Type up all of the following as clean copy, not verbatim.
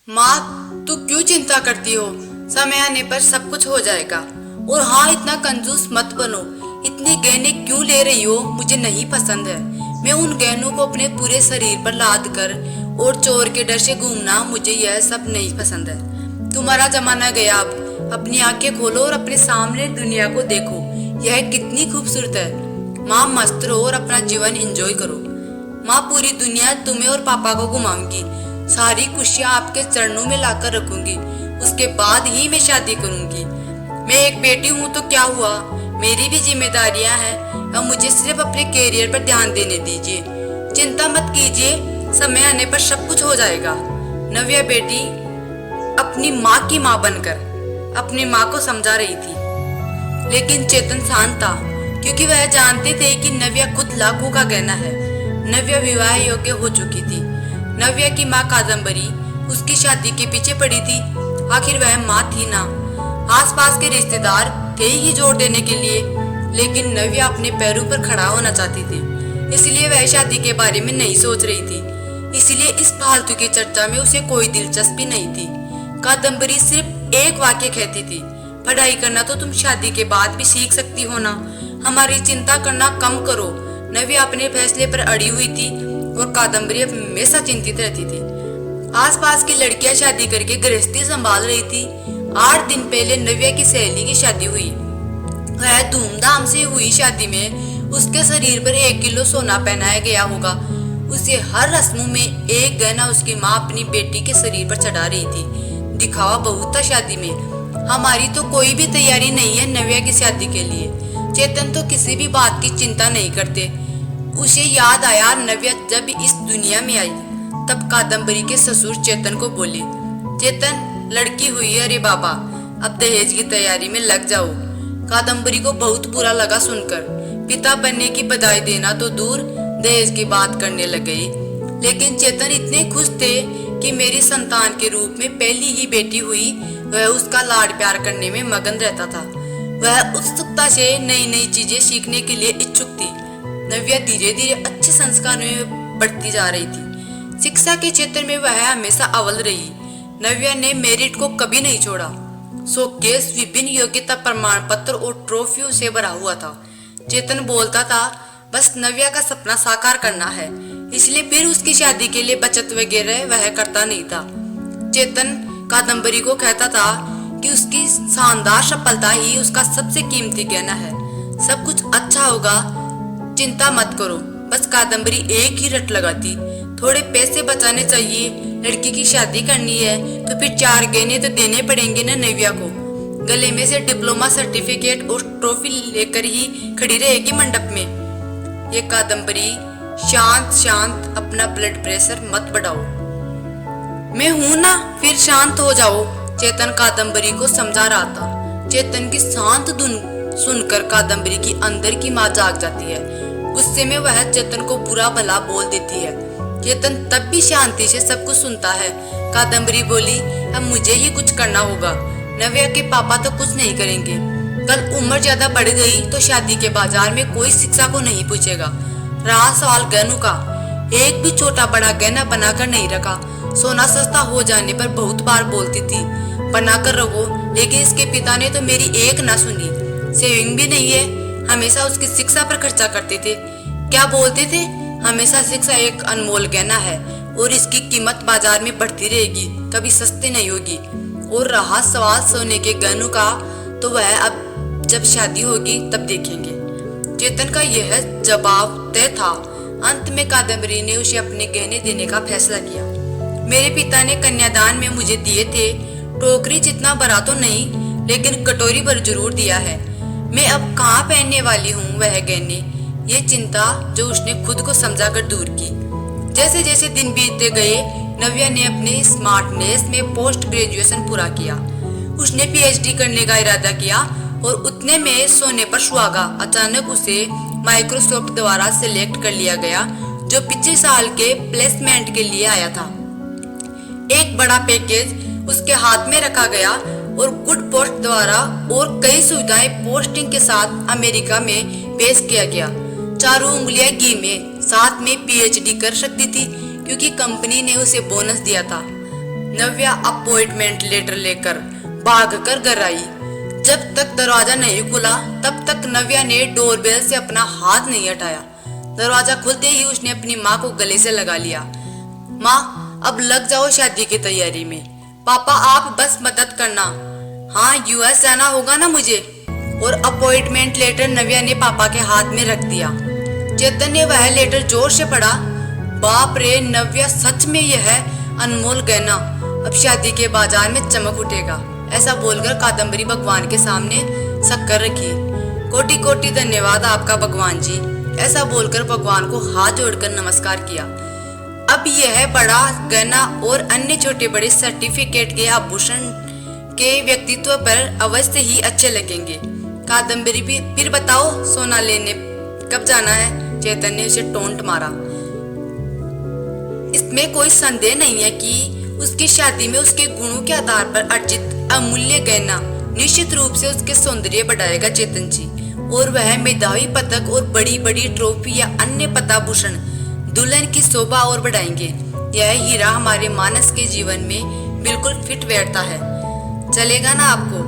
माँ, तू क्यों चिंता करती हो? समय आने पर सब कुछ हो जाएगा। और हाँ, इतना कंजूस मत बनो। इतने गहने क्यों ले रही हो? मुझे नहीं पसंद है। मैं उन गहनों को अपने पूरे शरीर पर लाद कर और चोर के डर से घूमना, मुझे यह सब नहीं पसंद है। तुम्हारा जमाना गया अब। अपनी आंखें खोलो और अपने सामने दुनिया को देखो। यह कितनी खूबसूरत है। माँ, मस्त रहो और अपना जीवन एंजॉय करो। माँ, पूरी दुनिया तुम्हें और पापा को घुमाऊंगी। सारी खुशियाँ आपके चरणों में लाकर रखूंगी। उसके बाद ही मैं शादी करूंगी। मैं एक बेटी हूँ तो क्या हुआ, मेरी भी जिम्मेदारियां हैं। अब मुझे सिर्फ अपने कैरियर पर ध्यान देने दीजिए। चिंता मत कीजिए, समय आने पर सब कुछ हो जाएगा। नव्या बेटी अपनी माँ की माँ बनकर अपनी माँ को समझा रही थी, लेकिन चेतन शांत था, क्योंकि वह जानते थे कि नव्या खुद लाखों का गहना है। नव्या विवाह योग्य हो चुकी थी। नव्या की माँ कादम्बरी उसकी शादी के पीछे पड़ी थी। आखिर वह माँ थी ना। आसपास के रिश्तेदार थे ही जोड़ देने के लिए, लेकिन नव्या अपने पैरों पर खड़ा होना चाहती थी। इसलिए वह शादी के बारे में नहीं सोच रही थी। इसलिए इस फालतू की चर्चा में उसे कोई दिलचस्पी नहीं थी। कादम्बरी सिर्फ एक वाक्य कहती थी, पढ़ाई करना तो तुम शादी के बाद भी सीख सकती हो ना। हमारी चिंता करना कम करो। नव्या अपने फैसले पर अड़ी हुई थी और कादम्बरी हमेशा चिंतित रहती थी। आसपास की लड़कियां शादी करके गृहस्थी संभाल रही थी। 8 दिन पहले नव्या की सहेली की शादी हुई। वह धूमधाम से हुई शादी में उसके शरीर पर 1 किलो सोना पहनाया गया होगा। उसे हर रस्मों में एक गहना उसकी माँ अपनी बेटी के शरीर पर चढ़ा रही थी। दिखावा बहुत था शादी में। हमारी तो कोई भी तैयारी नहीं है नव्या की शादी के लिए। चेतन तो किसी भी बात की चिंता नहीं करते। उसे याद आया, नव्या जब इस दुनिया में आई तब कादम्बरी के ससुर चेतन को बोले, चेतन लड़की हुई है रे बाबा, अब दहेज की तैयारी में लग जाओ। कादम्बरी को बहुत बुरा लगा सुनकर। पिता बनने की बधाई देना तो दूर, दहेज की बात करने लग गई। लेकिन चेतन इतने खुश थे कि मेरी संतान के रूप में पहली ही बेटी हुई। वह उसका लाड प्यार करने में मगन रहता था। वह उत्सुकता से नई नई चीजें सीखने के लिए इच्छुक थी। नव्या धीरे धीरे अच्छे संस्कारों में बढ़ती जा रही थी। शिक्षा के क्षेत्र में वह हमेशा अव्वल रही। नव्या ने मेरिट को कभी नहीं छोड़ा। शोकेस विभिन्न योग्यता प्रमाण पत्र और ट्रॉफियों से भरा हुआ था। चेतन बोलता था, बस नव्या का सपना साकार करना है, इसलिए फिर उसकी शादी के लिए बचत वगैरह वह करता नहीं था। चेतन कादम्बरी को कहता था कि उसकी शानदार सफलता ही उसका सबसे कीमती गहना है। सब कुछ अच्छा होगा, चिंता मत करो। बस कादम्बरी एक ही रट लगाती, थोड़े पैसे बचाने चाहिए। लड़की की शादी करनी है तो फिर 4 गहने तो देने पड़ेंगे ना नव्या को। गले में से डिप्लोमा सर्टिफिकेट और ट्रॉफी लेकर ही खड़ी रहेगी मंडप में। ये कादम्बरी, शांत शांत, अपना ब्लड प्रेशर मत बढ़ाओ। मैं हूं ना, फिर शांत हो जाओ। चेतन कादम्बरी को समझा रहा था। चेतन की शांत धुन सुनकर कादम्बरी की अंदर की माँ जाग जाती है। गुस्से में वह चेतन को बुरा भला बोल देती है। चेतन तब भी शांति से सब कुछ सुनता है। कादम्बरी बोली, अब मुझे ही कुछ करना होगा। नव्या के पापा तो कुछ नहीं करेंगे। कल उम्र ज्यादा बढ़ गई तो शादी के बाजार में कोई शिक्षा को नहीं पूछेगा। रहा सवाल गहनों का, एक भी छोटा बड़ा गहना बनाकर नहीं रखा। सोना सस्ता हो जाने पर बहुत बार बोलती थी, बनाकर रखो, लेकिन इसके पिता ने तो मेरी एक ना सुनी। सेविंग भी नहीं है, हमेशा उसकी शिक्षा पर खर्चा करते थे। क्या बोलते थे, हमेशा शिक्षा एक अनमोल गहना है और इसकी कीमत बाजार में बढ़ती रहेगी, कभी सस्ती नहीं होगी। और रहा सवाल सोने के गहनों का, तो वह अब जब शादी होगी तब देखेंगे। चेतन का यह जवाब तय था। अंत में कादम्बरी ने उसे अपने गहने देने का फैसला किया। मेरे पिता ने कन्यादान में मुझे दिए थे। टोकरी जितना बड़ा तो नहीं, लेकिन कटोरी भर जरूर दिया है। मैं अब कहाँ पहनने वाली हूँ वह गहने, ये चिंता जो उसने खुद को समझाकर दूर की। जैसे जैसे दिन बीतते गए, नव्या ने अपने स्मार्टनेस में पोस्ट ग्रेजुएशन पूरा किया। उसने पीएचडी करने का इरादा किया और उतने में सोने पर सुहागा। अचानक उसे माइक्रोसॉफ्ट द्वारा सिलेक्ट कर लिया गया, जो पिछले साल के प्लेसमेंट के लिए आया था। एक बड़ा पैकेज उसके हाथ में रखा गया और गुड पोस्ट द्वारा और कई सुविधाएं पोस्टिंग के साथ अमेरिका में पेश किया गया। चारों उंगलियां घी में, साथ में पीएचडी कर सकती थी क्योंकि कंपनी ने उसे बोनस दिया था। नव्या अपॉइंटमेंट लेटर लेकर भागकर घर आई। जब तक दरवाजा नहीं खुला तब तक नव्या ने डोरबेल से अपना हाथ नहीं हटाया। दरवाजा खुलते ही उसने अपनी माँ को गले से लगा लिया। माँ, अब लग जाओ शादी की तैयारी में। पापा, आप बस मदद करना। हाँ, यूएस जाना होगा ना मुझे। और अपॉइंटमेंट लेटर नव्या ने पापा के हाथ में रख दिया। चेतन ने वह लेटर जोर से पढ़ा। बाप रे नव्या, सच में यह है अनमोल गहना अब शादी के बाजार में चमक उठेगा। ऐसा बोलकर कादम्बरी भगवान के सामने शक्कर रखी। कोटि कोटि धन्यवाद आपका भगवान जी। ऐसा बोलकर भगवान को हाथ जोड़कर नमस्कार किया। अब यह बड़ा गहना और अन्य छोटे बड़े सर्टिफिकेट के आभूषण के व्यक्तित्व पर अवश्य ही अच्छे लगेंगे। कादम्बरी भी फिर बताओ सोना लेने कब जाना है? चेतन ने उसे टोंट मारा। इसमें कोई संदेह नहीं है कि उसकी शादी में उसके गुणों के आधार पर अर्जित अमूल्य गहना निश्चित रूप से उसके सौंदर्य बढ़ाएगा चेतन जी। और वह मेधावी पदक और बड़ी बड़ी ट्रॉफी या अन्य पदाभूषण दुल्हन की शोभा और बढ़ाएंगे। यह हीरा हमारे मानस के जीवन में बिल्कुल फिट बैठता है। चलेगा ना आपको?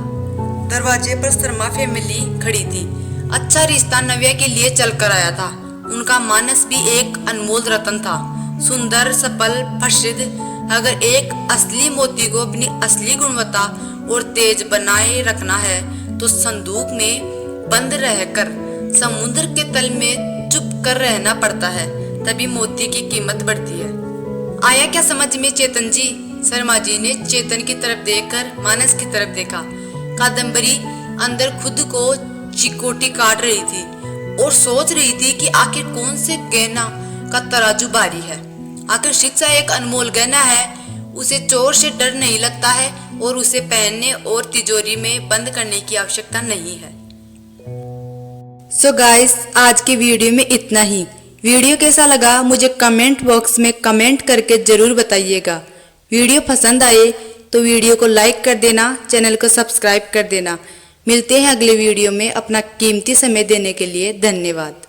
दरवाजे पर शर्मा फैमिली खड़ी थी। अच्छा रिश्ता नव्या के लिए चल कर आया था। उनका मानस भी एक अनमोल रत्न था, सुंदर, सफल, प्रसिद्ध। अगर एक असली मोती को अपनी असली गुणवत्ता और तेज बनाए रखना है तो संदूक में बंद रहकर समुद्र के तल में चुप कर रहना पड़ता है, तभी मोती की कीमत बढ़ती है। आया क्या समझ में चेतन जी? शर्मा जी ने चेतन की तरफ देखकर मानस की तरफ देखा। कादम्बरी अंदर खुद को चिकोटी काट रही थी और सोच रही थी कि आखिर कौन से गहना का तराजू भारी है। आखिर शिक्षा एक अनमोल गहना है, उसे चोर से डर नहीं लगता है और उसे पहनने और तिजोरी में बंद करने की आवश्यकता नहीं है। सो गाइस, आज की वीडियो में इतना ही। वीडियो कैसा लगा मुझे कमेंट बॉक्स में कमेंट करके जरूर बताइएगा। वीडियो पसंद आए तो वीडियो को लाइक कर देना, चैनल को सब्सक्राइब कर देना। मिलते हैं अगले वीडियो में। अपना कीमती समय देने के लिए धन्यवाद।